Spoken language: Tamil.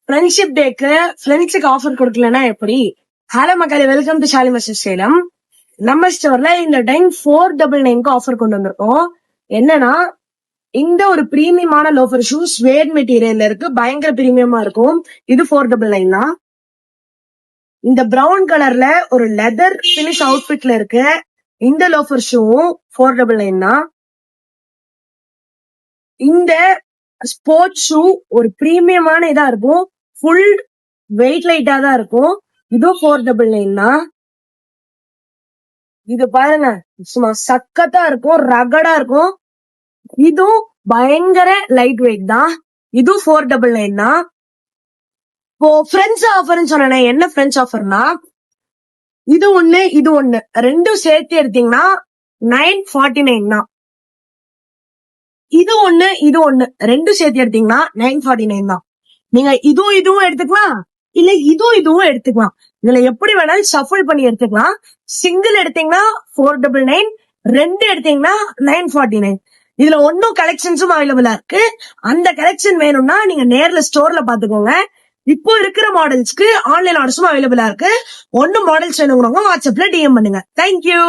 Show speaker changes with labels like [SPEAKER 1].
[SPEAKER 1] ஃப்ரெண்ட்ஷிப் டேக்கு ஃப்ரெண்ட்ஸுக்கு ஆஃபர் கொடுக்கலன்னா எப்படி? ஹலோ மக்களே, வெல்கம் டு ஷாலிமர் சேலம். நம்ம ஸ்டோர்ல இந்த டைம் 499 ஆஃபர் கொண்டு வந்திருக்கோம். என்னன்னா, இந்த ஒரு பிரீமியமான லோஃபர் ஷூ ஸ்வேட் மெட்டீரியல்ல இருக்கு, பயங்கர பிரீமியமா இருக்கும். இது 499 தான். இந்த பிரவுன் கலர்ல ஒரு லெதர் பினிஷ் அவுட்ஃபிட்ல இருக்கு. இந்த லோஃபர் ஷூவும் 499 தான். இந்த ஸ்போர்ட்ஸ் ஷூ ஒரு பிரீமியமான இதா இருக்கும், ஃபுல் வெயிட் லைட்டா தான் இருக்கும். இதுவும் 499 தான். இது பாருங்க, சும்மா சக்கத்தா இருக்கும், ரகடா இருக்கும். இதுவும் பயங்கர லைட் வெயிட் தான். இதுவும் 499 தான். இப்போ ஃப்ரெண்ட்ஸ் ஆஃபர்னு சொன்னேன். என்ன ஃப்ரெண்ட்ஸ் ஆஃபர்னா, இது ஒண்ணு இது ஒண்ணு ரெண்டும் சேர்த்து எடுத்தீங்கன்னா 949 தான். இது ஒண்ணு இது ஒண்ணு ரெண்டும் சேர்த்து எடுத்தீங்கன்னா 949 தான். நீங்க இதுவும் எடுத்துக்கலாம், இல்ல இதுவும் எடுத்துக்கலாம். இதுல எப்படி வேணாலும் ஷஃபிள் பண்ணி எடுத்துக்கலாம். சிங்கிள் எடுத்தீங்கன்னா 499, ரெண்டு எடுத்தீங்கன்னா 949. இதுல ஒன்னும் கலெக்ஷன்ஸும் அவைலபிளா இருக்கு. அந்த கலெக்ஷன் வேணும்னா நீங்க நேர்ல ஸ்டோர்ல பாத்துக்கோங்க. இப்போ இருக்கிற மாடல்ஸ்க்கு ஆன்லைன் ஆர்டர்ஸும் அவைலபிளா இருக்கு. ஒன்னும் மாடல்ஸ் வேணுங்கிறவங்க வாட்ஸ்அப்ல டிஎம் பண்ணுங்க. தேங்க்யூ.